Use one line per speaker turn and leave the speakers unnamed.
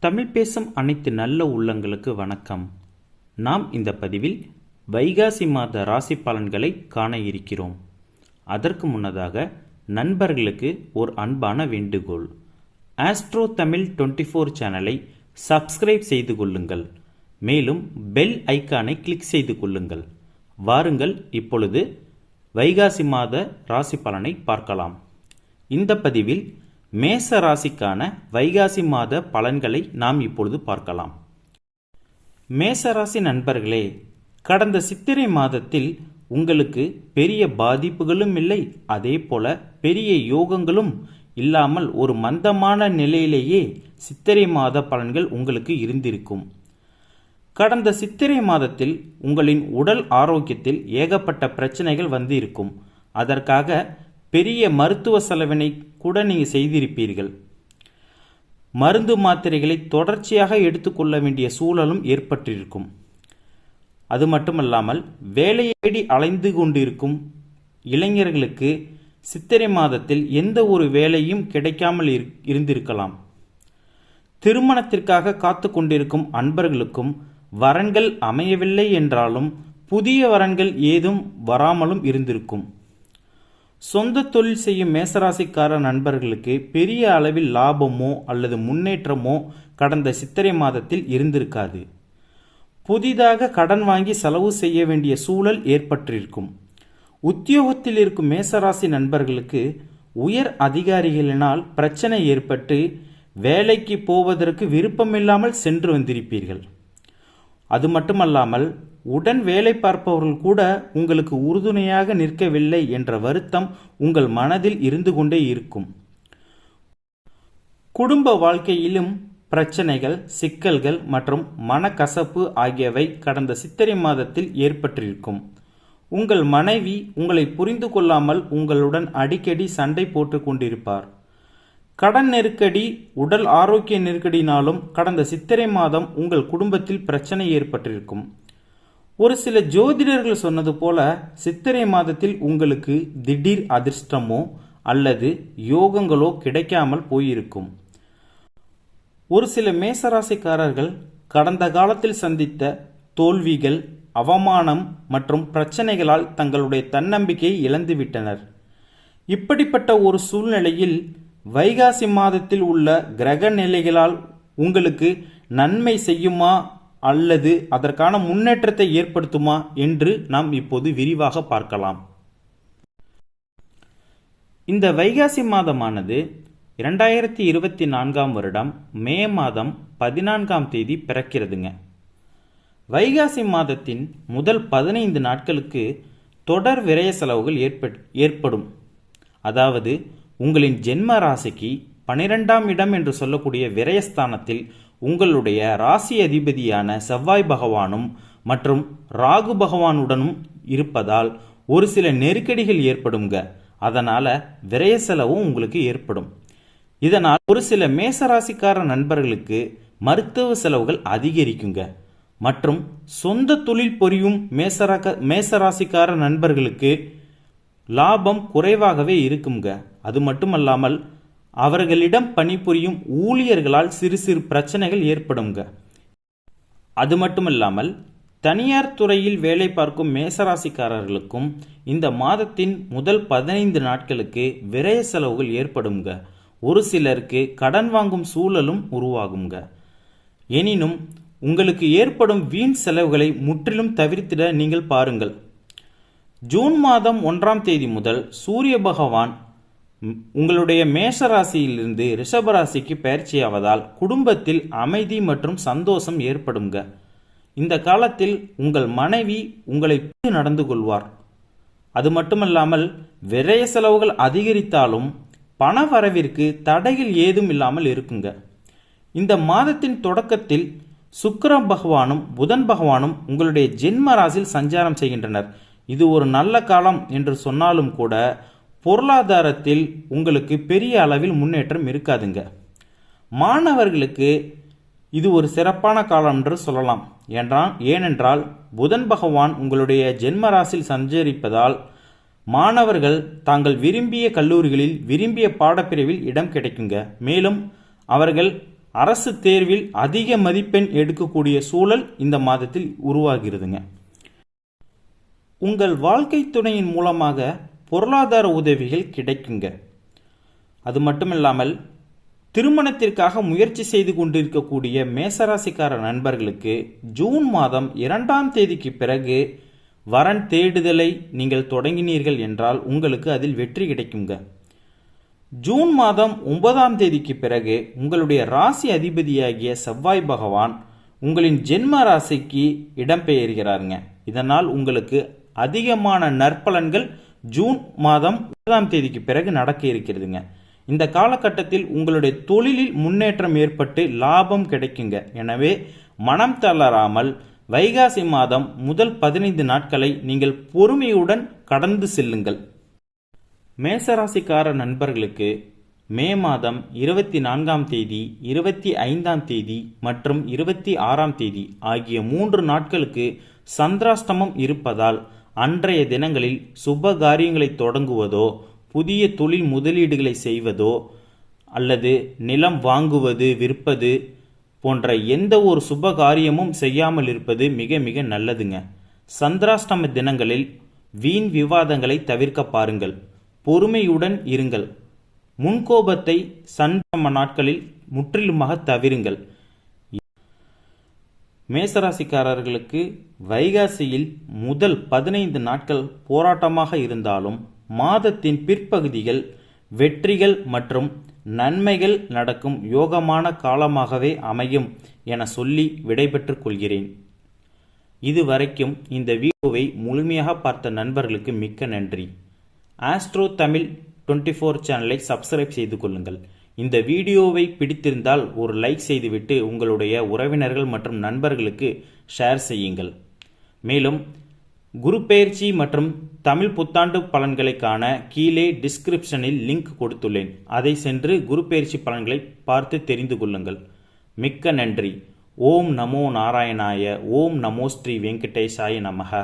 தமிழ் பேசும் அனைத்து நல்ல உள்ளங்களுக்கு வணக்கம். நாம் இந்த பதிவில் வைகாசி மாத ராசி பலன்களை காண இருக்கிறோம். அதற்கு முன்னதாக நண்பர்களுக்கு ஒரு அன்பான வேண்டுகோள். ஆஸ்ட்ரோ தமிழ் 24 சேனலை சப்ஸ்கிரைப் செய்து கொள்ளுங்கள். மேலும் பெல் ஐக்கானை கிளிக் செய்து கொள்ளுங்கள். வாருங்கள், இப்பொழுது வைகாசி மாத ராசி பலனை பார்க்கலாம். இந்த பதிவில் மேச ராசிக்கான வைகாசி மாத பலன்களை நாம் இப்பொழுது பார்க்கலாம். மேசராசி நண்பர்களே, கடந்த சித்திரை மாதத்தில் உங்களுக்கு பெரிய பாதிப்புகளும் இல்லை, அதே போல பெரிய யோகங்களும் இல்லாமல் ஒரு மந்தமான நிலையிலேயே சித்திரை மாத பலன்கள் உங்களுக்கு இருந்திருக்கும். கடந்த சித்திரை மாதத்தில் உங்களின் உடல் ஆரோக்கியத்தில் ஏகப்பட்ட பிரச்சனைகள் வந்து இருக்கும். அதற்காக பெரிய மருத்துவ செலவினை கூட நீங்கள் செய்திருப்பீர்கள். மருந்து மாத்திரைகளை தொடர்ச்சியாக எடுத்துக்கொள்ள வேண்டிய சூழலும் ஏற்பட்டிருக்கும். அது மட்டுமல்லாமல் வேலையை தேடி அலைந்து கொண்டிருக்கும் இளைஞர்களுக்கு சித்திரை மாதத்தில் எந்த ஒரு வேலையும் கிடைக்காமல் இருந்திருக்கலாம். திருமணத்திற்காக காத்து கொண்டிருக்கும் அன்பர்களுக்கும் வரன்கள் அமையவில்லை என்றாலும் புதிய வரன்கள் ஏதும் வராமலும் இருந்திருக்கும். சொந்த தொழில் செய்யும் மேசராசிக்கார நண்பர்களுக்கு பெரிய அளவில் லாபமோ அல்லது முன்னேற்றமோ கடந்த சித்திரை மாதத்தில் இருந்திருக்காது. புதிதாக கடன் வாங்கி செலவு செய்ய வேண்டிய சூழல் ஏற்பட்டிருக்கும். உத்தியோகத்தில் இருக்கும் மேசராசி நண்பர்களுக்கு உயர் அதிகாரிகளினால் பிரச்சனை ஏற்பட்டு வேலைக்கு போவதற்கு விருப்பமில்லாமல் சென்று வந்திருப்பீர்கள். அது மட்டுமல்லாமல் உடன் வேலை பார்ப்பவர்கள் கூட உங்களுக்கு உறுதுணையாக நிற்கவில்லை என்ற வருத்தம் உங்கள் மனதில் இருந்து கொண்டே இருக்கும். குடும்ப வாழ்க்கையிலும் பிரச்சனைகள், சிக்கல்கள் மற்றும் மனக்கசப்பு ஆகியவை கடந்த சித்திரை மாதத்தில் ஏற்பட்டிருக்கும். உங்கள் மனைவி உங்களை புரிந்து கொள்ளாமல் உங்களுடன் அடிக்கடி சண்டை போட்டு கொண்டிருப்பார். கடன் நெருக்கடி, உடல் ஆரோக்கிய நெருக்கடினாலும் கடந்த சித்திரை மாதம் உங்கள் குடும்பத்தில் பிரச்சனை ஏற்பட்டிருக்கும். ஒரு சில ஜோதிடர்கள் சொன்னது போல சித்திரை மாதத்தில் உங்களுக்கு திடீர் அதிர்ஷ்டமோ அல்லது யோகங்களோ கிடைக்காமல் போயிருக்கும். ஒரு சில மேசராசிக்காரர்கள் கடந்த காலத்தில் சந்தித்த தோல்விகள், அவமானம் மற்றும் பிரச்சனைகளால் தங்களுடைய தன்னம்பிக்கையை இழந்துவிட்டனர். இப்படிப்பட்ட ஒரு சூழ்நிலையில் வைகாசி மாதத்தில் உள்ள கிரக நிலைகளால் உங்களுக்கு நன்மை செய்யுமா அல்லது அதற்கான முன்னேற்றத்தை ஏற்படுத்துமா என்று நாம் இப்போது விரிவாக பார்க்கலாம். இந்த வைகாசி மாதமானது 2024 வருடம் மே மாதம் 14ஆம் தேதி பிறக்கிறதுங்க. வைகாசி மாதத்தின் முதல் 15 நாட்களுக்கு தொடர் விரய செலவுகள் ஏற்படும். அதாவது உங்களின் ஜென்ம ராசிக்கு 12ஆம் இடம் என்று சொல்லக்கூடிய விரயஸ்தானத்தில் உங்களுடைய ராசி அதிபதியான செவ்வாய் பகவானும் மற்றும் ராகு பகவானுடனும் இருப்பதால் ஒரு சில நெருக்கடிகள் ஏற்படுங்க. அதனால விரய செலவும் உங்களுக்கு ஏற்படும். இதனால் ஒரு சில மேசராசிக்கார நண்பர்களுக்கு மருத்துவ செலவுகள் அதிகரிக்குங்க. மற்றும் சொந்த தொழில் புரியும் மேசராசிக்கார நண்பர்களுக்கு லாபம் குறைவாகவே இருக்குங்க. அது மட்டுமல்லாமல் அவர்களிடம் பணிபுரியும் ஊழியர்களால் சிறு சிறு பிரச்சனைகள் ஏற்படுங்க. அது மட்டுமல்லாமல் தனியார் துறையில் வேலை பார்க்கும் மேசராசிக்காரர்களுக்கும் இந்த மாதத்தின் முதல் 15 நாட்களுக்கு விரய செலவுகள் ஏற்படுங்க. ஒரு சிலருக்கு கடன் வாங்கும் சூழலும் உருவாகுங்க. எனினும் உங்களுக்கு ஏற்படும் வீண் செலவுகளை முற்றிலும் தவிர்த்திட நீங்கள் பாருங்கள். ஜூன் மாதம் 1ஆம் தேதி முதல் சூரிய பகவான் உங்களுடைய மேஷராசியிலிருந்து ரிஷபராசிக்கு பயிற்சியாவதால் குடும்பத்தில் அமைதி மற்றும் சந்தோஷம் ஏற்படுங்க. இந்த காலத்தில் உங்கள் மனைவி உங்களை நடந்து கொள்வார். அது மட்டுமல்லாமல் விரய செலவுகள் அதிகரித்தாலும் பண வரவிற்கு தடைகள் ஏதும் இல்லாமல் இருக்குங்க. இந்த மாதத்தின் தொடக்கத்தில் சுக்கிர பகவானும் புதன் பகவானும் உங்களுடைய ஜென்ம ராசியில் சஞ்சாரம் செய்கின்றனர். இது ஒரு நல்ல காலம் என்று சொன்னாலும் கூட பொருளாதாரத்தில் உங்களுக்கு பெரிய அளவில் முன்னேற்றம் இருக்காதுங்க. மாணவர்களுக்கு இது ஒரு சிறப்பான காலம் என்று சொல்லலாம். ஏனென்றால் புதன் பகவான் உங்களுடைய ஜென்ம ராசியில் சஞ்சரிப்பதால் மாணவர்கள் தாங்கள் விரும்பிய கல்லூரிகளில் விரும்பிய பாடப்பிரிவில் இடம் கிடைக்குங்க. மேலும் அவர்கள் அரசு தேர்வில் அதிக மதிப்பெண் எடுக்கக்கூடிய சூழல் இந்த மாதத்தில் உருவாகிறதுங்க. உங்கள் வாழ்க்கை துணையின் மூலமாக பொருளாதார உதவிகள் கிடைக்குங்க. அது மட்டுமில்லாமல் திருமணத்திற்காக முயற்சி செய்து கொண்டிருக்கக்கூடிய மேசராசிக்கார நண்பர்களுக்கு ஜூன் மாதம் 2ஆம் தேதிக்கு பிறகு வரன் தேடுதலை நீங்கள் தொடங்கினீர்கள் என்றால் உங்களுக்கு அதில் வெற்றி கிடைக்குங்க. ஜூன் மாதம் 9ஆம் தேதிக்கு பிறகு உங்களுடைய ராசி அதிபதியாகிய செவ்வாய் பகவான் உங்களின் ஜென்ம ராசிக்கு இடம்பெயர்கிறாருங்க. இதனால் உங்களுக்கு அதிகமான நற்பலன்கள் ஜூன் மாதம் 9ஆம் தேதிக்கு பிறகு நடக்க இருக்கிறதுங்க. இந்த காலகட்டத்தில் உங்களுடைய தொழிலில் முன்னேற்றம் ஏற்பட்டு லாபம் கிடைக்குங்க. எனவே மனம் தளராமல் வைகாசி மாதம் முதல் 15 நாட்களை நீங்கள் பொறுமையுடன் கடந்து செல்லுங்கள். மேசராசிக்கார நண்பர்களுக்கு மே மாதம் 24ஆம் தேதி, 25ஆம் தேதி மற்றும் 26ஆம் தேதி ஆகிய 3 நாட்களுக்கு சந்திராஷ்டமம் இருப்பதால் அன்றைய தினங்களில் சுப காரியங்களை தொடங்குவதோ, புதிய தொழில் முதலீடுகளை செய்வதோ அல்லது நிலம் வாங்குவது விற்பது போன்ற எந்த ஒரு சுப காரியமும் செய்யாமல் இருப்பது மிக மிக நல்லதுங்க. சந்திராஷ்டம தினங்களில் வீண் விவாதங்களை தவிர்க்க பாருங்கள். பொறுமையுடன் இருங்கள். முன்கோபத்தை சந்திராஷ்டம நாட்களில் முற்றிலுமாக தவிருங்கள். மேசராசிக்காரர்களுக்கு வைகாசியில் முதல் 15 நாட்கள் போராட்டமாக இருந்தாலும் மாதத்தின் பிற்பகுதிகள் வெற்றிகள் மற்றும் நன்மைகள் நடக்கும் யோகமான காலமாகவே அமையும் என சொல்லி விடைபெற்றுக் கொள்கிறேன். இதுவரைக்கும் இந்த வீடியோவை முழுமையாக பார்த்த நண்பர்களுக்கு மிக்க நன்றி. ஆஸ்ட்ரோ தமிழ் 24 சேனலை சப்ஸ்கிரைப் செய்து கொள்ளுங்கள். இந்த வீடியோவை பிடித்திருந்தால் ஒரு லைக் செய்துவிட்டு உங்களுடைய உறவினர்கள் மற்றும் நண்பர்களுக்கு ஷேர் செய்யுங்கள். மேலும் குரு பெயர்ச்சி மற்றும் தமிழ் புத்தாண்டு பலன்களை காண கீழே டிஸ்கிரிப்ஷனில் லிங்க் கொடுத்துள்ளேன். அதை சென்று குரு பெயர்ச்சி பலன்களை பார்த்து தெரிந்து கொள்ளுங்கள். மிக்க நன்றி. ஓம் நமோ நாராயணாய. ஓம் நமோ ஸ்ரீ வெங்கடேசாய நமக.